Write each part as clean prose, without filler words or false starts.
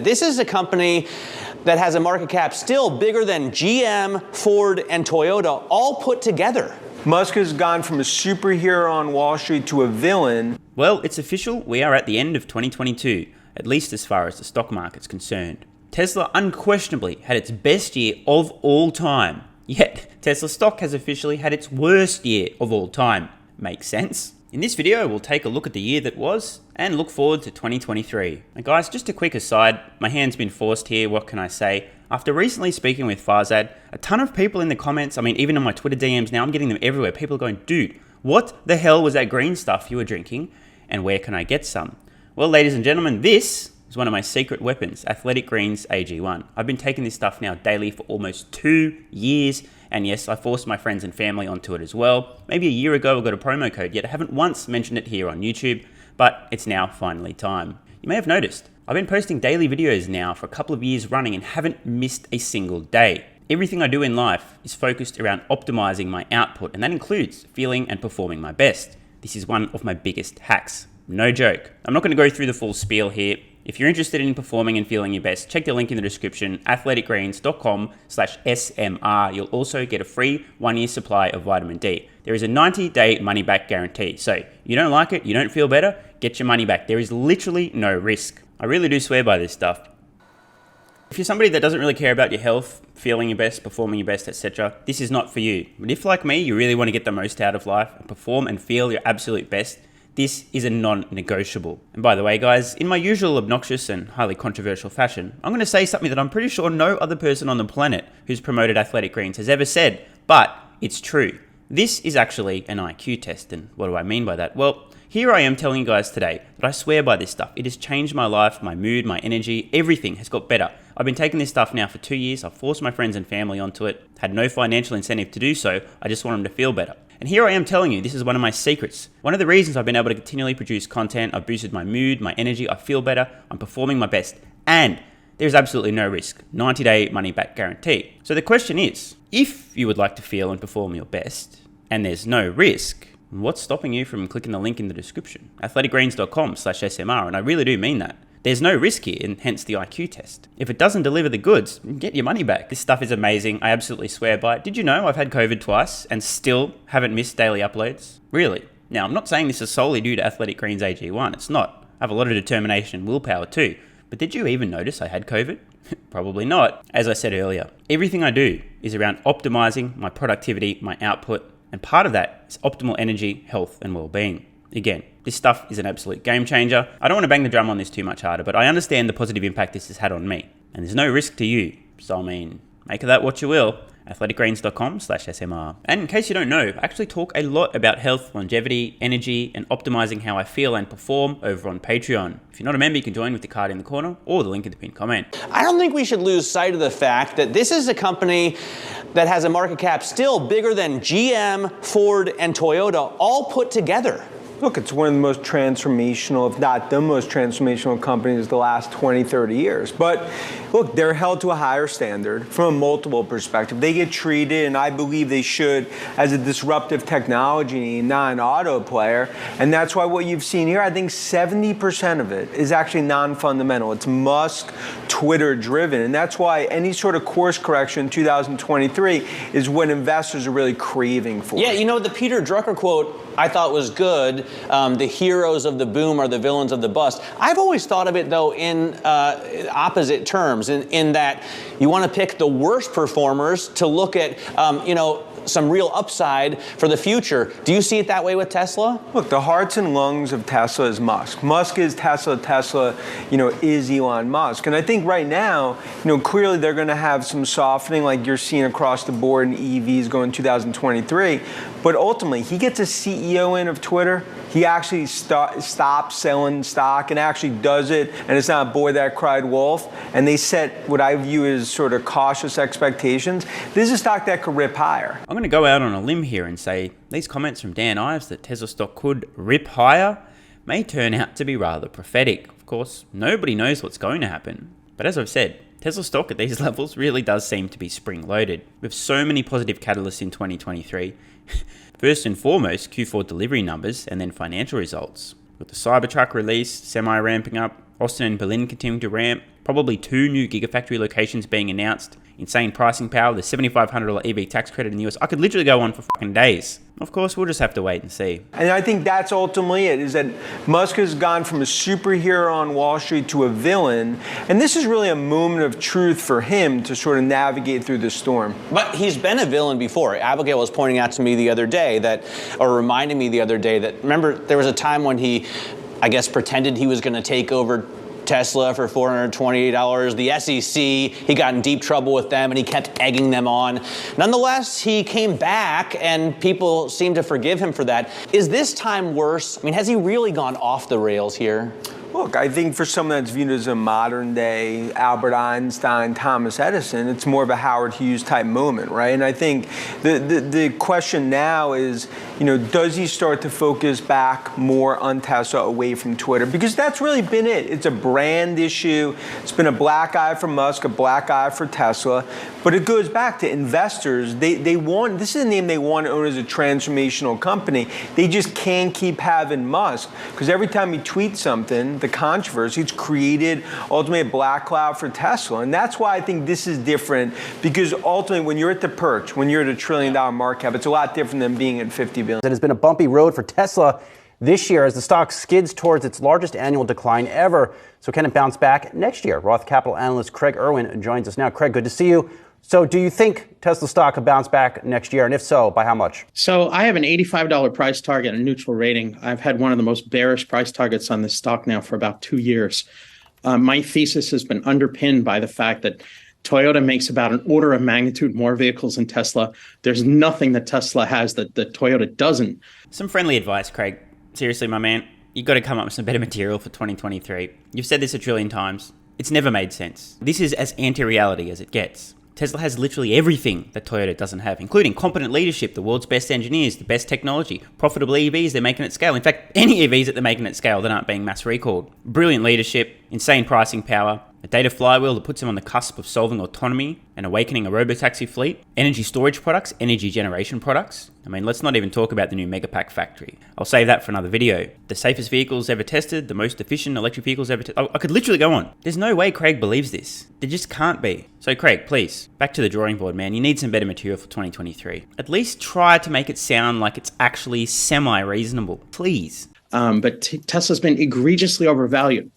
that this is a company that has a market cap still bigger than GM, Ford, and Toyota all put together. Musk has gone from a superhero on Wall Street to a villain. Well, it's official. We are at the end of 2022, at least as far as the stock market's concerned. Tesla unquestionably had its best year of all time. Yet, Tesla stock has officially had its worst year of all time. Makes sense? In this video, we'll take a look at the year that was and look forward to 2023. Now guys, just a quick aside, my hand's been forced here, what can I say? After recently speaking with Farzad, a ton of people in the comments, even on my Twitter DMs now, I'm getting them everywhere. People are going, dude, what the hell was that green stuff you were drinking? And where can I get some? Well, ladies and gentlemen, this is one of my secret weapons, Athletic Greens AG1. I've been taking this stuff now daily for almost 2 years. And yes, I forced my friends and family onto it as well. Maybe a year ago, I got a promo code, yet I haven't once mentioned it here on YouTube, but it's now finally time. You may have noticed, I've been posting daily videos now for a couple of years running and haven't missed a single day. Everything I do in life is focused around optimizing my output, and that includes feeling and performing my best. This is one of my biggest hacks. No joke. I'm not going to go through the full spiel here. If you're interested in performing and feeling your best, check the link in the description, athleticgreens.com/SMR. You'll also get a free 1-year supply of vitamin D. There is a 90-day money-back guarantee. So you don't like it, you don't feel better, get your money back. There is literally no risk. I really do swear by this stuff. If you're somebody that doesn't really care about your health, feeling your best, performing your best, etc., this is not for you. But if, like me, you really want to get the most out of life and perform and feel your absolute best, this is a non-negotiable. And by the way, guys, in my usual obnoxious and highly controversial fashion, I'm going to say something that I'm pretty sure no other person on the planet who's promoted Athletic Greens has ever said, but it's true. This is actually an IQ test, and what do I mean by that? Well, here I am telling you guys today that I swear by this stuff. It has changed my life, my mood, my energy, everything has got better. I've been taking this stuff now for 2 years. I've forced my friends and family onto it, had no financial incentive to do so. I just want them to feel better. And here I am telling you, this is one of my secrets. One of the reasons I've been able to continually produce content, I've boosted my mood, my energy, I feel better, I'm performing my best, and there's absolutely no risk. 90-day money-back guarantee. So the question is, if you would like to feel and perform your best, and there's no risk, what's stopping you from clicking the link in the description? athleticgreens.com/SMR, and I really do mean that. There's no risk here, and hence the IQ test. If it doesn't deliver the goods, get your money back. This stuff is amazing. I absolutely swear by it. Did you know I've had COVID twice and still haven't missed daily uploads? Really? Now, I'm not saying this is solely due to Athletic Greens AG1. It's not. I have a lot of determination and willpower too. But did you even notice I had COVID? Probably not. As I said earlier, everything I do is around optimizing my productivity, my output, and part of that is optimal energy, health, and well-being. Again, this stuff is an absolute game changer. I don't want to bang the drum on this too much harder, but I understand the positive impact this has had on me. And there's no risk to you. So make of that what you will. athleticgreens.com/SMR. And in case you don't know, I actually talk a lot about health, longevity, energy, and optimizing how I feel and perform over on Patreon. If you're not a member, you can join with the card in the corner or the link in the pinned comment. I don't think we should lose sight of the fact that this is a company that has a market cap still bigger than GM, Ford, and Toyota all put together. Look, it's one of the most transformational, if not the most transformational companies of the last 20, 30 years. But look, they're held to a higher standard from a multiple perspective. They get treated, and I believe they should, as a disruptive technology, not an auto player. And that's why what you've seen here, I think 70% of it is actually non-fundamental. It's Musk, Twitter driven. And that's why any sort of course correction in 2023 is what investors are really craving for. Yeah, you know, the Peter Drucker quote I thought was good. The heroes of the boom are the villains of the bust. I've always thought of it, though, in opposite terms, in that you want to pick the worst performers to look at, some real upside for the future. Do you see it that way with Tesla? Look, the hearts and lungs of Tesla is Musk. Musk is Tesla. Tesla, is Elon Musk. And I think right now, clearly they're going to have some softening like you're seeing across the board in EVs going 2023. But ultimately, he gets a CEO in of Twitter. He actually stops selling stock and actually does it. And it's not boy that cried wolf. And they set what I view as sort of cautious expectations. This is a stock that could rip higher. I'm going to go out on a limb here and say these comments from Dan Ives that Tesla stock could rip higher may turn out to be rather prophetic. Of course, nobody knows what's going to happen. But as I've said, Tesla stock at these levels really does seem to be spring-loaded, with so many positive catalysts in 2023. First and foremost, Q4 delivery numbers and then financial results. With the Cybertruck release, semi ramping up, Austin and Berlin continuing to ramp, probably 2 new Gigafactory locations being announced, insane pricing power, the $7,500 EV tax credit in the US. I could literally go on for fucking days. Of course, we'll just have to wait and see. And I think that's ultimately it, is that Musk has gone from a superhero on Wall Street to a villain. And this is really a moment of truth for him to sort of navigate through the storm. But he's been a villain before. Abigail was pointing out to me the other day that, or reminding me the other day that, remember, there was a time when he, I guess, pretended he was going to take over Tesla for $428. The SEC, he got in deep trouble with them and he kept egging them on. Nonetheless, he came back and people seem to forgive him for that. Is this time worse? I mean, has he really gone off the rails here? Look, I think for someone that's viewed as a modern day Albert Einstein, Thomas Edison, it's more of a Howard Hughes type moment, right? And I think the question now is, does he start to focus back more on Tesla away from Twitter? Because that's really been it. It's a brand issue. It's been a black eye for Musk, a black eye for Tesla. But it goes back to investors. They want, this is a name they want to own as a transformational company. They just can't keep having Musk. Because every time he tweets something, the controversy, it's created ultimately a black cloud for Tesla. And that's why I think this is different, because ultimately when you're at the perch, when you're at $1 trillion market cap, it's a lot different than being at 50 billion. It has been a bumpy road for Tesla this year as the stock skids towards its largest annual decline ever. So can it bounce back next year? Roth Capital analyst Craig Irwin joins us now. Craig, good to see you. So do you think Tesla stock could bounce back next year? And if so, by how much? So I have an $85 price target and a neutral rating. I've had one of the most bearish price targets on this stock now for about 2 years. My thesis has been underpinned by the fact that Toyota makes about an order of magnitude more vehicles than Tesla. There's nothing that Tesla has that Toyota doesn't. Some friendly advice, Craig. Seriously, my man, you've got to come up with some better material for 2023. You've said this a trillion times. It's never made sense. This is as anti-reality as it gets. Tesla has literally everything that Toyota doesn't have, including competent leadership, the world's best engineers, the best technology, profitable EVs they're making at scale. In fact, any EVs that they're making at scale that aren't being mass recalled. Brilliant leadership, insane pricing power, a data flywheel that puts them on the cusp of solving autonomy and awakening a robotaxi fleet, energy storage products, energy generation products. I mean, let's not even talk about the new Megapack factory. I'll save that for another video. The safest vehicles ever tested, the most efficient electric vehicles ever tested. I could literally go on. There's no way Craig believes this. There just can't be. So Craig, please, back to the drawing board, man. You need some better material for 2023. At least try to make it sound like it's actually semi-reasonable, please. But Tesla's been egregiously overvalued.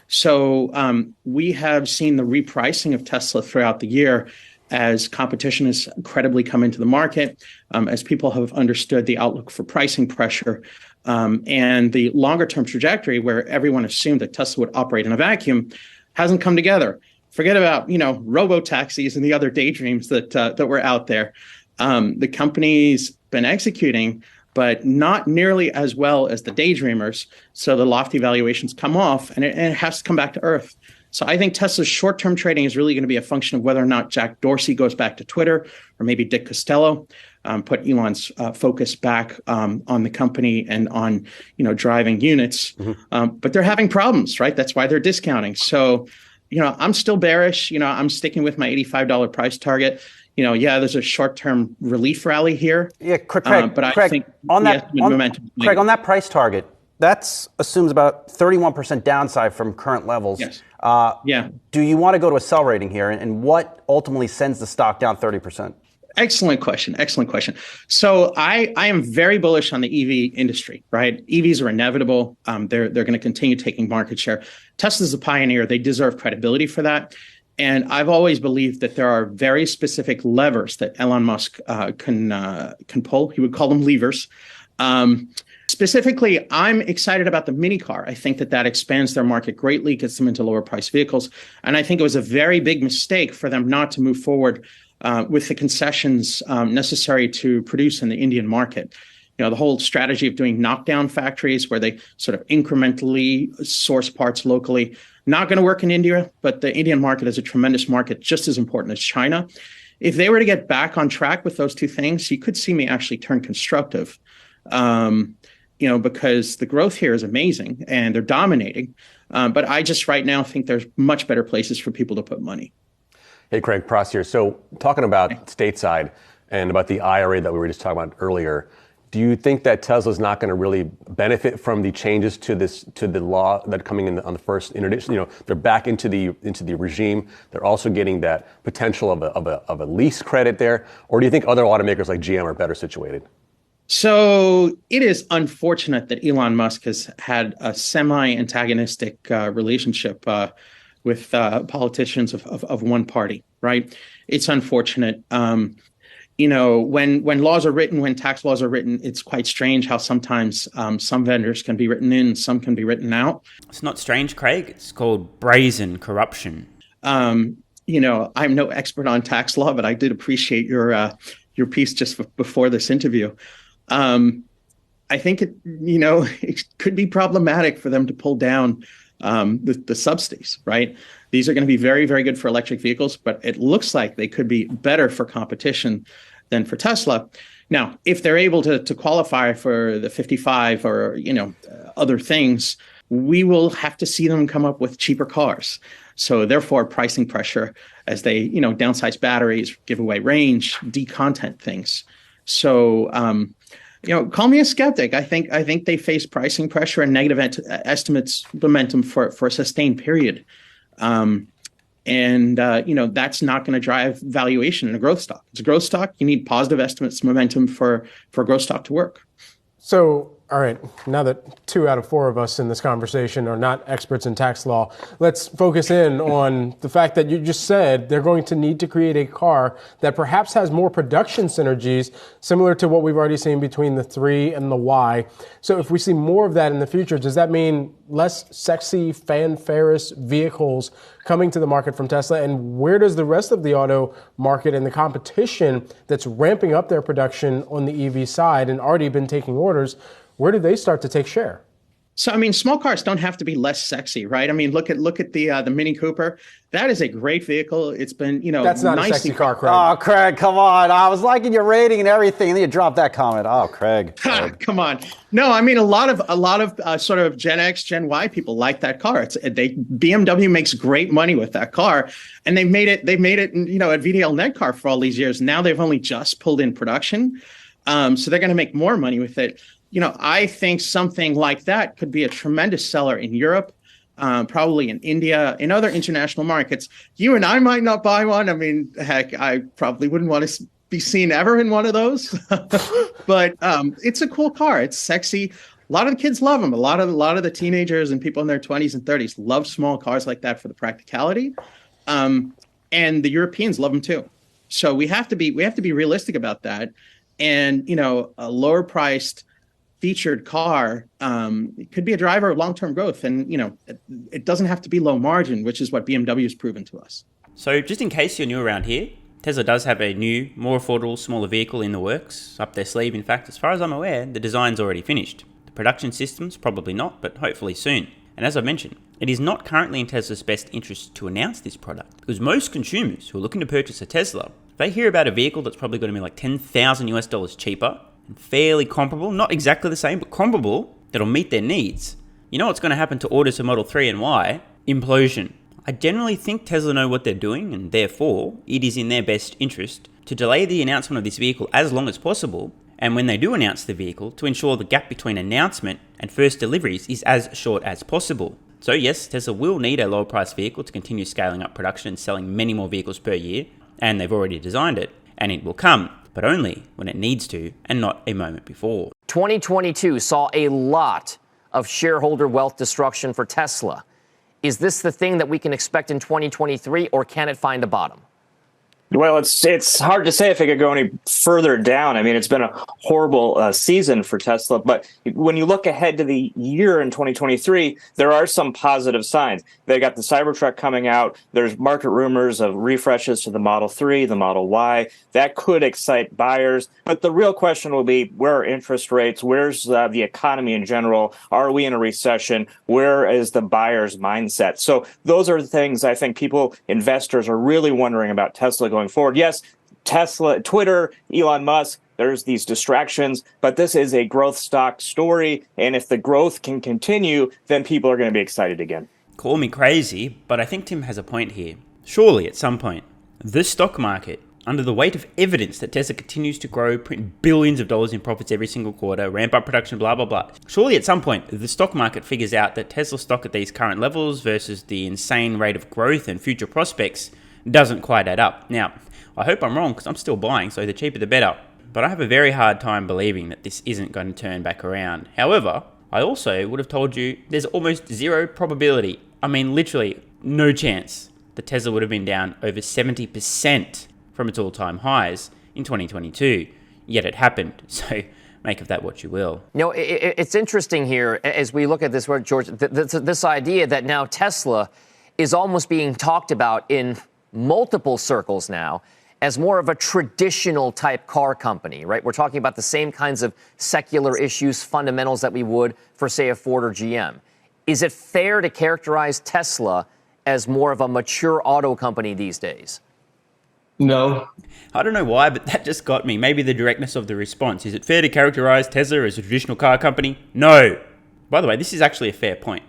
So we have seen the repricing of Tesla throughout the year as competition has incredibly come into the market, as people have understood the outlook for pricing pressure, and the longer term trajectory where everyone assumed that Tesla would operate in a vacuum hasn't come together. Forget about, robo-taxis and the other daydreams that were out there. The company's been executing, but not nearly as well as the daydreamers. So the lofty valuations come off and it has to come back to earth. So I think Tesla's short-term trading is really going to be a function of whether or not Jack Dorsey goes back to Twitter, or maybe Dick Costolo, put Elon's focus back on the company and on, driving units. Mm-hmm. But they're having problems, right? That's why they're discounting. So, I'm still bearish. I'm sticking with my $85 price target. There's a short-term relief rally here. Yeah, Craig, but Craig, I think on that price target, that assumes about 31% downside from current levels. Yes. Do you want to go to a sell rating here, and what ultimately sends the stock down 30%? Excellent question. So I am very bullish on the EV industry, right? EVs are inevitable. They're going to continue taking market share. Tesla's a pioneer. They deserve credibility for that. And I've always believed that there are very specific levers that Elon Musk can pull. He would call them levers. Specifically, I'm excited about the mini car. I think that expands their market greatly, gets them into lower price vehicles. And I think it was a very big mistake for them not to move forward with the concessions necessary to produce in the Indian market. The whole strategy of doing knockdown factories where they sort of incrementally source parts locally, not going to work in India, but the Indian market is a tremendous market, just as important as China. If they were to get back on track with those two things, you could see me actually turn constructive, because the growth here is amazing and they're dominating. But I just right now think there's much better places for people to put money. Hey, Craig, Prost here. So talking about stateside and about the IRA that we were just talking about earlier, Do you think that Tesla's not going to really benefit from the changes to the law that are coming in on the first introduction? They're back into the regime. They're also getting that potential of a lease credit there. Or do you think other automakers like GM are better situated? So it is unfortunate that Elon Musk has had a semi-antagonistic relationship with politicians of one party, right? It's unfortunate. When laws are written, when tax laws are written, it's quite strange how sometimes some vendors can be written in, some can be written out. It's not strange, Craig. It's called brazen corruption. I'm no expert on tax law, but I did appreciate your piece just before this interview. I think it could be problematic for them to pull down the subsidies, right? These are going to be very, very good for electric vehicles, but it looks like they could be better for competition than for Tesla. Now, if they're able to qualify for the 55 or, other things, we will have to see them come up with cheaper cars. So therefore, pricing pressure as they, downsize batteries, give away range, decontent things. So, call me a skeptic. I think they face pricing pressure and negative estimates momentum for a sustained period. That's not going to drive valuation in a growth stock. It's a growth stock. You need positive estimates momentum for a growth stock to work. So, all right, now that 2 out of 4 of us in this conversation are not experts in tax law, let's focus in on the fact that you just said they're going to need to create a car that perhaps has more production synergies, similar to what we've already seen between the 3 and the Y. So if we see more of that in the future, does that mean less sexy, fanfarous vehicles coming to the market from Tesla? And where does the rest of the auto market and the competition that's ramping up their production on the EV side and already been taking orders, where do they start to take share? So, small cars don't have to be less sexy, right? Look at the Mini Cooper. That is a great vehicle. It's been, that's not a sexy car, Craig. Oh, Craig, come on. I was liking your rating and everything, and then you dropped that comment. Oh, Craig. Come on. No, a lot of sort of Gen X, Gen Y people like that car. BMW makes great money with that car, and they've made it, at VDL Netcar for all these years. Now they've only just pulled in production, so they're going to make more money with it. I think something like that could be a tremendous seller in Europe, probably in India, in other international markets. You and I might not buy one. Heck, I probably wouldn't want to be seen ever in one of those. But it's a cool car. It's sexy. A lot of the kids love them. A lot of the teenagers and people in their 20s and 30s love small cars like that for the practicality. And the Europeans love them too. So we have to be realistic about that. And a lower priced featured car, it could be a driver of long-term growth. And, it doesn't have to be low margin, which is what BMW has proven to us. So just in case you're new around here, Tesla does have a new, more affordable, smaller vehicle in the works, up their sleeve. In fact, as far as I'm aware, the design's already finished. The production system's probably not, but hopefully soon. And as I mentioned, it is not currently in Tesla's best interest to announce this product, because most consumers who are looking to purchase a Tesla, if they hear about a vehicle that's probably going to be like $10,000 cheaper, and fairly comparable, not exactly the same, but comparable, that'll meet their needs. You know what's going to happen to orders of Model 3 and Y? Implosion. I generally think Tesla know what they're doing, and therefore, it is in their best interest to delay the announcement of this vehicle as long as possible, and when they do announce the vehicle, to ensure the gap between announcement and first deliveries is as short as possible. So yes, Tesla will need a lower price vehicle to continue scaling up production and selling many more vehicles per year, and they've already designed it, and it will come, but only when it needs to and not a moment before. 2022 saw a lot of shareholder wealth destruction for Tesla. Is this the thing that we can expect in 2023, or can it find a bottom? Well, it's hard to say if it could go any further down. It's been a horrible season for Tesla. But when you look ahead to the year in 2023, there are some positive signs. They got the Cybertruck coming out. There's market rumors of refreshes to the Model 3, the Model Y. That could excite buyers. But the real question will be, where are interest rates? Where's the economy in general? Are we in a recession? Where is the buyer's mindset? So those are the things I think investors are really wondering about Tesla going forward. Yes, Tesla, Twitter, Elon Musk, there's these distractions, but this is a growth stock story. And if the growth can continue, then people are going to be excited again. Call me crazy, but I think Tim has a point here. Surely, at some point, the stock market under the weight of evidence that Tesla continues to grow, print billions of dollars in profits every single quarter, ramp up production, blah, blah, blah. Surely at some point, the stock market figures out that Tesla stock at these current levels versus the insane rate of growth and future prospects doesn't quite add up. Now, I hope I'm wrong because I'm still buying, so the cheaper the better. But I have a very hard time believing that this isn't going to turn back around. However, I also would have told you there's almost zero probability, I mean literally no chance, that Tesla would have been down over 70% from its all-time highs in 2022. Yet it happened. So make of that what you will. You know, it's interesting here as we look at this, George, this idea that now Tesla is almost being talked about in multiple circles now as more of a traditional type car company, right? We're talking about the same kinds of secular issues, fundamentals that we would for, say, a Ford or GM. Is it fair to characterize Tesla as more of a mature auto company these days? No. I don't know why, but that just got me. Maybe the directness of the response. Is it fair to characterize Tesla as a traditional car company? No. By the way, this is actually a fair point.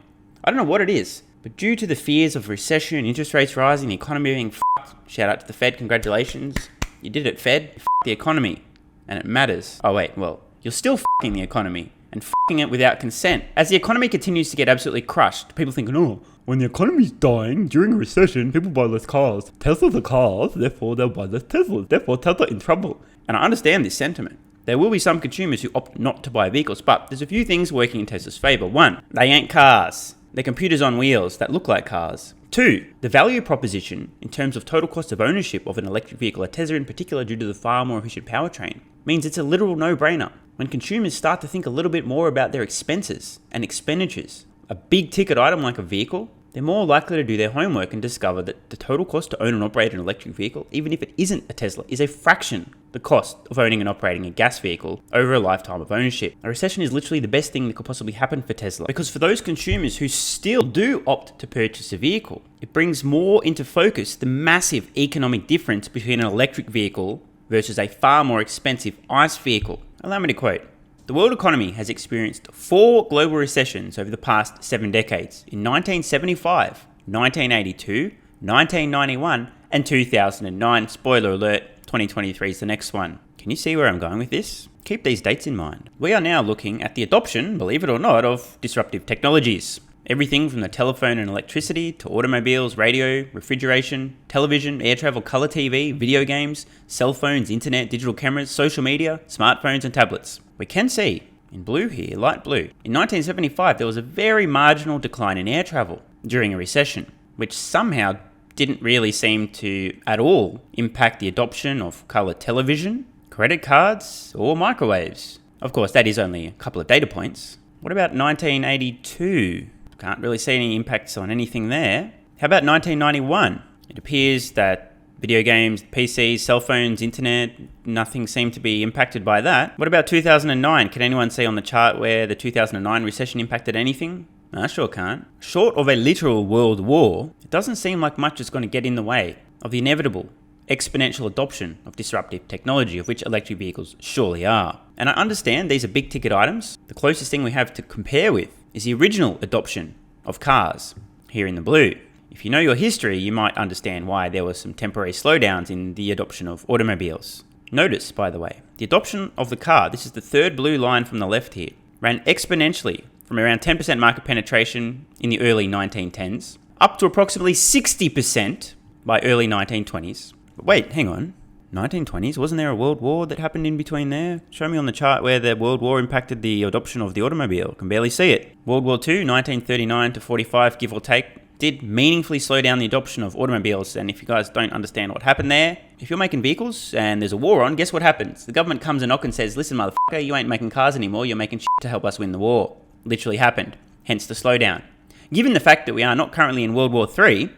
I don't know what it is, but due to the fears of recession, interest rates rising, the economy being f***ed, shout out to the Fed, congratulations. You did it, Fed. You f***ed the economy. And it matters. Oh wait, well, you're still f***ing the economy and f***ing it without consent. As the economy continues to get absolutely crushed, people think, oh, when the economy's dying during a recession, people buy less cars. Teslas are cars, therefore they'll buy less Teslas. Therefore, Tesla in trouble. And I understand this sentiment. There will be some consumers who opt not to buy vehicles, but there's a few things working in Tesla's favor. One, they ain't cars. They're computers on wheels that look like cars. Two, the value proposition in terms of total cost of ownership of an electric vehicle, a Tesla in particular due to the far more efficient powertrain, means it's a literal no-brainer. When consumers start to think a little bit more about their expenses and expenditures, a big ticket item like a vehicle, they're more likely to do their homework and discover that the total cost to own and operate an electric vehicle, even if it isn't a Tesla, is a fraction the cost of owning and operating a gas vehicle over a lifetime of ownership. A recession is literally the best thing that could possibly happen for Tesla, because for those consumers who still do opt to purchase a vehicle, it brings more into focus the massive economic difference between an electric vehicle versus a far more expensive ICE vehicle. Allow me to quote. The world economy has experienced 4 global recessions over the past 7 decades, in 1975, 1982, 1991, and 2009. Spoiler alert, 2023 is the next one. Can you see where I'm going with this? Keep these dates in mind. We are now looking at the adoption, believe it or not, of disruptive technologies. Everything from the telephone and electricity to automobiles, radio, refrigeration, television, air travel, color TV, video games, cell phones, internet, digital cameras, social media, smartphones, and tablets. We can see, in blue here, light blue, in 1975 there was a very marginal decline in air travel during a recession, which somehow didn't really seem to at all impact the adoption of color television, credit cards, or microwaves. Of course, that is only a couple of data points. What about 1982? Can't really see any impacts on anything there. How about 1991? It appears that video games, PCs, cell phones, internet, nothing seemed to be impacted by that. What about 2009? Can anyone see on the chart where the 2009 recession impacted anything? I sure can't. Short of a literal world war, it doesn't seem like much is going to get in the way of the inevitable exponential adoption of disruptive technology, of which electric vehicles surely are. And I understand these are big ticket items. The closest thing we have to compare with is the original adoption of cars, here in the blue. If you know your history, you might understand why there were some temporary slowdowns in the adoption of automobiles. Notice, by the way, the adoption of the car, this is the third blue line from the left here, ran exponentially from around 10% market penetration in the early 1910s, up to approximately 60% by early 1920s. But wait, hang on. 1920s? Wasn't there a world war that happened in between there? Show me on the chart where the world war impacted the adoption of the automobile. I can barely see it. World War II, 1939 to 45, give or take, did meaningfully slow down the adoption of automobiles. And if you guys don't understand what happened there, if you're making vehicles and there's a war on, guess what happens? The government comes and knocks and says, listen, motherfucker, you ain't making cars anymore. You're making shit to help us win the war. Literally happened. Hence the slowdown. Given the fact that we are not currently in World War III,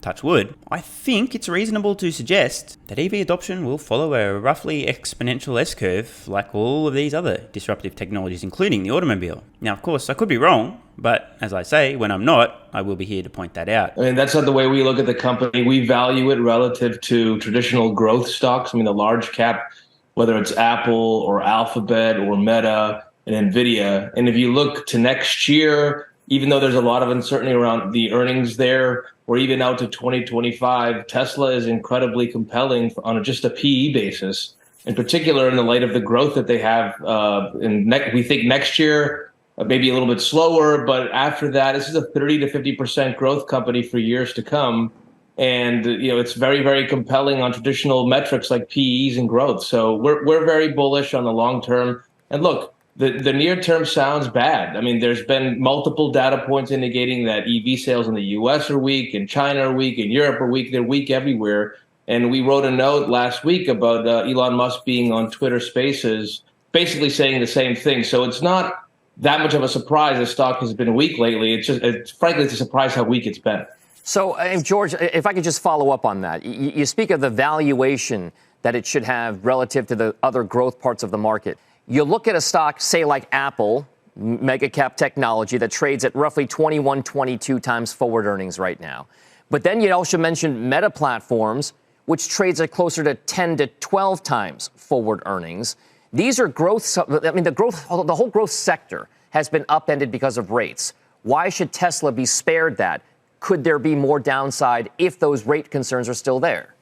touch wood, I think it's reasonable to suggest that EV adoption will follow a roughly exponential S-curve like all of these other disruptive technologies, including the automobile. Now, of course, I could be wrong, but as I say, when I'm not, I will be here to point that out. I mean, that's not the way we look at the company. We value it relative to traditional growth stocks. I mean, the large cap, whether it's Apple or Alphabet or Meta and NVIDIA. And if you look to next year, even though there's a lot of uncertainty around the earnings there, or even out to 2025, Tesla is incredibly compelling on just a PE basis, in particular in the light of the growth that they have. We think next year, maybe a little bit slower, but after that, this is a 30 to 50% growth company for years to come. And it's very, very compelling on traditional metrics like PEs and growth. So we're very bullish on the long term. And look, the near term sounds bad. I mean, there's been multiple data points indicating that EV sales in the US are weak, in China are weak, in Europe are weak. They're weak everywhere. And we wrote a note last week about Elon Musk being on Twitter Spaces, basically saying the same thing. So it's not that much of a surprise the stock has been weak lately. Frankly, it's a surprise how weak it's been. So, George, if I could just follow up on that. You speak of the valuation that it should have relative to the other growth parts of the market. You look at a stock, say, like Apple, mega cap technology, that trades at roughly 21, 22 times forward earnings right now. But then you also mentioned Meta Platforms, which trades at closer to 10 to 12 times forward earnings. These are growth. I mean, the whole growth sector has been upended because of rates. Why should Tesla be spared that? Could there be more downside if those rate concerns are still there?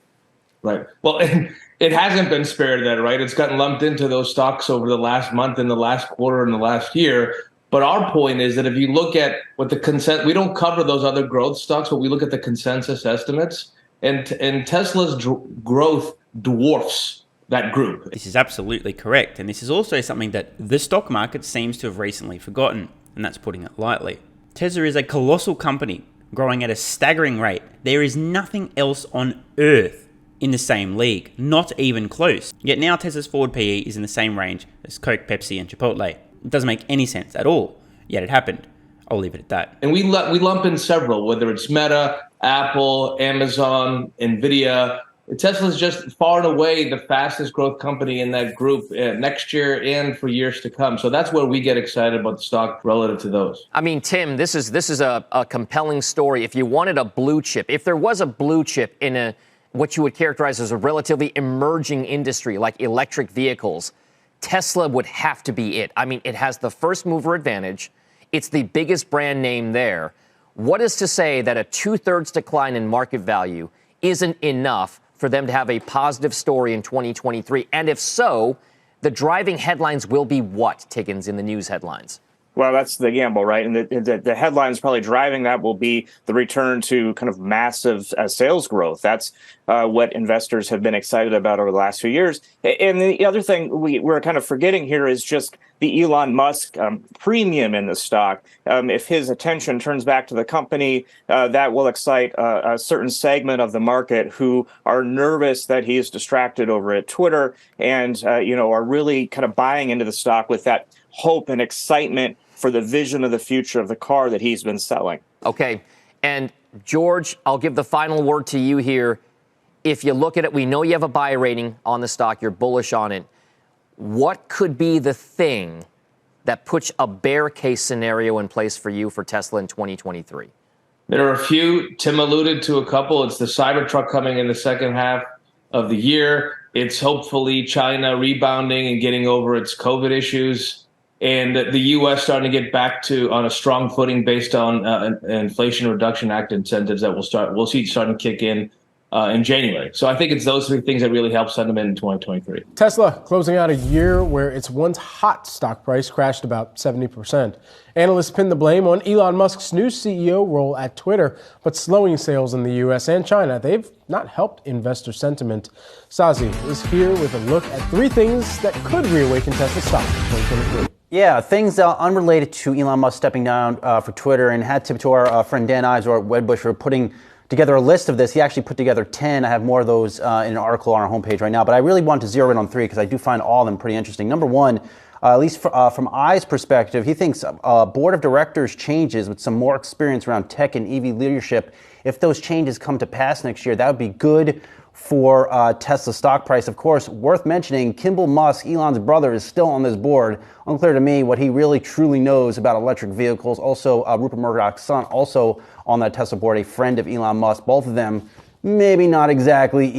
Right. Well, it hasn't been spared that, right? It's gotten lumped into those stocks over the last month and the last quarter and the last year. But our point is that if you look at what we don't cover those other growth stocks, but we look at the consensus estimates, and Tesla's growth dwarfs that group. This is absolutely correct. And this is also something that the stock market seems to have recently forgotten, and that's putting it lightly. Tesla is a colossal company growing at a staggering rate. There is nothing else on earth in the same league, not even close. Yet now Tesla's forward PE is in the same range as Coke, Pepsi, and Chipotle. It doesn't make any sense at all, yet it happened. I'll leave it at that. And we lump in several, whether it's Meta, Apple, Amazon, Nvidia. Tesla's just far and away the fastest growth company in that group next year and for years to come. So that's where we get excited about the stock relative to those. I mean, Tim, this is a compelling story. If you wanted a blue chip, if there was a blue chip in what you would characterize as a relatively emerging industry like electric vehicles, Tesla would have to be it. I mean, it has the first mover advantage. It's the biggest brand name there. What is to say that a 2/3 decline in market value isn't enough for them to have a positive story in 2023? And if so, the driving headlines will be what, Tiggins, in the news headlines? Well, that's the gamble, right? And the headlines probably driving that will be the return to kind of massive sales growth. That's what investors have been excited about over the last few years. And the other thing we're kind of forgetting here is just the Elon Musk premium in the stock. If his attention turns back to the company, that will excite a certain segment of the market who are nervous that he is distracted over at Twitter and, are really kind of buying into the stock with that hope and excitement for the vision of the future of the car that he's been selling. Okay. And George, I'll give the final word to you here. If you look at it, we know you have a buy rating on the stock. You're bullish on it. What could be the thing that puts a bear case scenario in place for you for Tesla in 2023? There are a few. Tim alluded to a couple. It's the Cybertruck coming in the second half of the year. It's hopefully China rebounding and getting over its COVID issues. And the U.S. starting to get back on a strong footing based on Inflation Reduction Act incentives that we'll see starting to kick in January. So I think it's those three things that really help sentiment in 2023. Tesla closing out a year where its once hot stock price crashed about 70%. Analysts pin the blame on Elon Musk's new CEO role at Twitter, but slowing sales in the U.S. and China, they've not helped investor sentiment. Sazi is here with a look at three things that could reawaken Tesla stock in 2023. Yeah, things unrelated to Elon Musk stepping down for Twitter, and hat tip to our friend Dan Ives or Wedbush for putting together a list of this. He actually put together 10. I have more of those in an article on our homepage right now, but I really want to zero in on three because I do find all of them pretty interesting. Number one, at least from Ives' perspective, he thinks board of directors changes with some more experience around tech and EV leadership. If those changes come to pass next year, that would be good for Tesla stock price. Of course, worth mentioning, Kimball Musk, Elon's brother, is still on this board. Unclear to me what he really truly knows about electric vehicles. Also, Rupert Murdoch's son, also on that Tesla board, a friend of Elon Musk. Both of them, maybe not exactly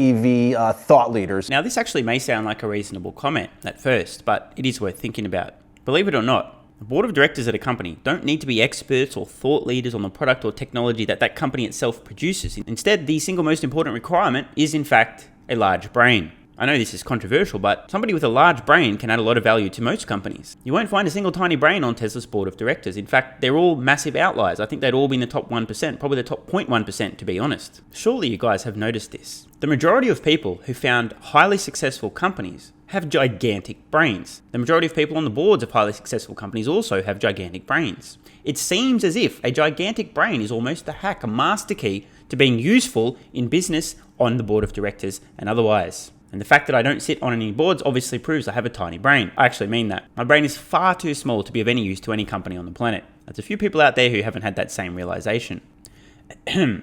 EV thought leaders. Now, this actually may sound like a reasonable comment at first, but it is worth thinking about. Believe it or not, The board of directors at a company don't need to be experts or thought leaders on the product or technology that company itself produces. Instead, the single most important requirement is, in fact, a large brain. I know this is controversial, but somebody with a large brain can add a lot of value to most companies. You won't find a single tiny brain on Tesla's board of directors. In fact, they're all massive outliers. I think they'd all be in the top 1%, probably the top 0.1% to be honest. Surely you guys have noticed this. The majority of people who found highly successful companies have gigantic brains. The majority of people on the boards of highly successful companies also have gigantic brains. It seems as if a gigantic brain is almost a hack, a master key to being useful in business, on the board of directors and otherwise. And the fact that I don't sit on any boards obviously proves I have a tiny brain. I actually mean that. My brain is far too small to be of any use to any company on the planet. There's a few people out there who haven't had that same realization.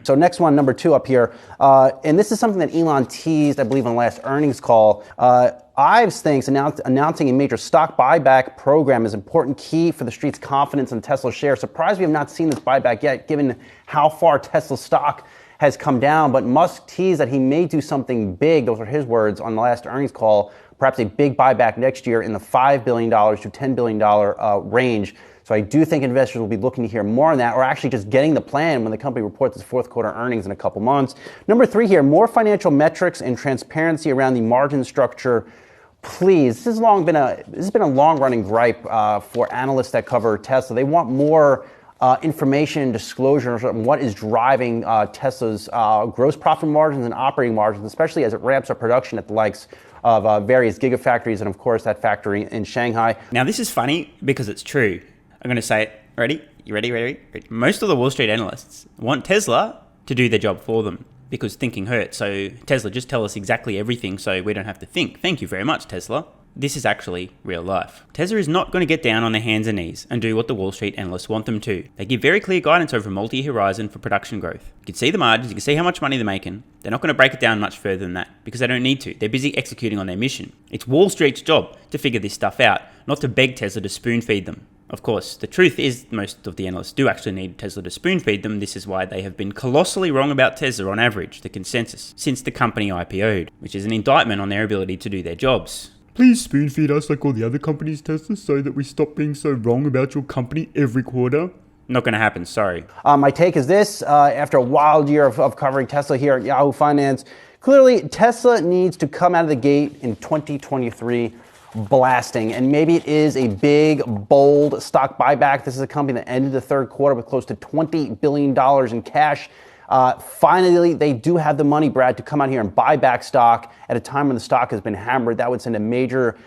So next one, number 2 up here. And this is something that Elon teased, I believe, on the last earnings call. Ives thinks announcing a major stock buyback program is an important key for the street's confidence in Tesla shares. Surprised we have not seen this buyback yet, given how far Tesla stock has come down, but Musk teased that he may do something big, those are his words, on the last earnings call, perhaps a big buyback next year in the $5 billion to $10 billion range. So I do think investors will be looking to hear more on that, or actually just getting the plan when the company reports its fourth quarter earnings in a couple months. Number 3 here, more financial metrics and transparency around the margin structure. Please, this has been a long-running gripe for analysts that cover Tesla. They want more information and disclosure on what is driving Tesla's gross profit margins and operating margins, especially as it ramps up production at the likes of various gigafactories and, of course, that factory in Shanghai. Now, this is funny because it's true. I'm going to say it. Ready? You ready? Most of the Wall Street analysts want Tesla to do their job for them because thinking hurts. So Tesla, just tell us exactly everything so we don't have to think. Thank you very much, Tesla. This is actually real life. Tesla is not going to get down on their hands and knees and do what the Wall Street analysts want them to. They give very clear guidance over a multi-year horizon for production growth. You can see the margins, you can see how much money they're making. They're not going to break it down much further than that because they don't need to. They're busy executing on their mission. It's Wall Street's job to figure this stuff out, not to beg Tesla to spoon feed them. Of course, the truth is most of the analysts do actually need Tesla to spoon feed them. This is why they have been colossally wrong about Tesla on average, the consensus, since the company IPO'd, which is an indictment on their ability to do their jobs. Please spoon feed us like all the other companies, Tesla, so that we stop being so wrong about your company every quarter. Not going to happen, sorry. My take is this, after a wild year of covering Tesla here at Yahoo Finance, clearly Tesla needs to come out of the gate in 2023 blasting, and maybe it is a big, bold stock buyback. This is a company that ended the third quarter with close to $20 billion in cash. Finally, they do have the money, Brad, to come out here and buy back stock at a time when the stock has been hammered. That would send a major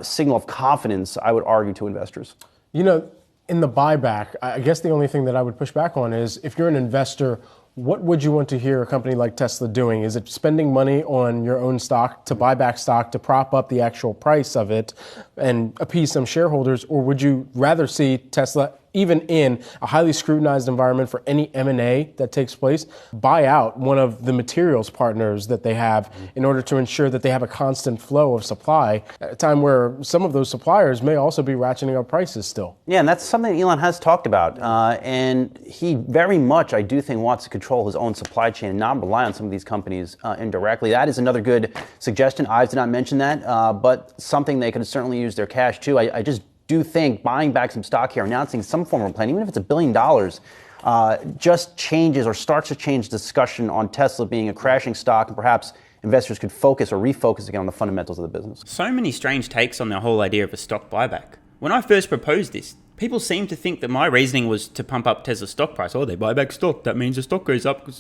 signal of confidence, I would argue, to investors. You know, in the buyback, I guess the only thing that I would push back on is if you're an investor, what would you want to hear a company like Tesla doing? Is it spending money on your own stock to buy back stock to prop up the actual price of it and appease some shareholders? Or would you rather see Tesla, even in a highly scrutinized environment for any M&A that takes place, buy out one of the materials partners that they have in order to ensure that they have a constant flow of supply at a time where some of those suppliers may also be ratcheting up prices still? Yeah, and that's something Elon has talked about. And he very much, I do think, wants to control his own supply chain and not rely on some of these companies indirectly. That is another good suggestion. Ives did not mention that, but something they could certainly use their cash to. I just do think buying back some stock here, announcing some form of plan, even if it's $1 billion, just changes or starts to change discussion on Tesla being a crashing stock, and perhaps investors could focus or refocus again on the fundamentals of the business. So many strange takes on the whole idea of a stock buyback. When I first proposed this, people seemed to think that my reasoning was to pump up Tesla's stock price. Oh, they buy back stock. That means the stock goes up.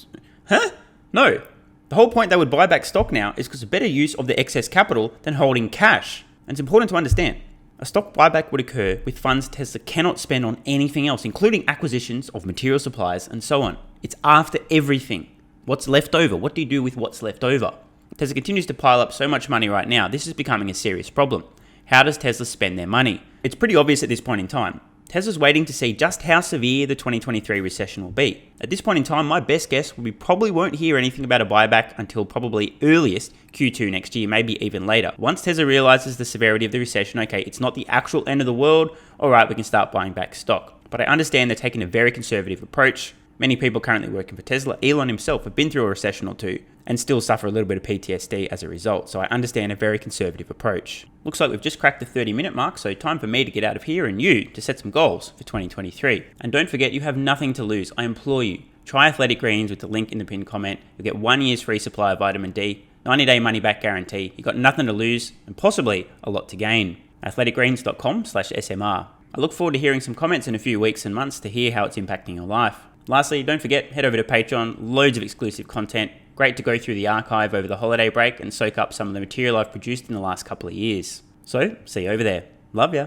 Huh? No. The whole point they would buy back stock now is because of better use of the excess capital than holding cash. And it's important to understand. A stock buyback would occur with funds Tesla cannot spend on anything else, including acquisitions of material supplies and so on. It's after everything. What's left over? What do you do with what's left over? Tesla continues to pile up so much money right now. This is becoming a serious problem. How does Tesla spend their money? It's pretty obvious at this point in time. Tesla's waiting to see just how severe the 2023 recession will be. At this point in time, my best guess will be probably won't hear anything about a buyback until probably earliest Q2 next year, maybe even later. Once Tesla realizes the severity of the recession, okay, it's not the actual end of the world, all right, we can start buying back stock. But I understand they're taking a very conservative approach. Many people currently working for Tesla, Elon himself, have been through a recession or two and still suffer a little bit of PTSD as a result, so I understand a very conservative approach. Looks like we've just cracked the 30-minute mark, so time for me to get out of here and you to set some goals for 2023. And don't forget, you have nothing to lose. I implore you, try Athletic Greens with the link in the pinned comment. You'll get 1 year's free supply of vitamin D, 90-day money-back guarantee. You've got nothing to lose and possibly a lot to gain. athleticgreens.com/SMR. I look forward to hearing some comments in a few weeks and months to hear how it's impacting your life. Lastly, don't forget, head over to Patreon, loads of exclusive content. Great to go through the archive over the holiday break and soak up some of the material I've produced in the last couple of years. So, see you over there. Love ya.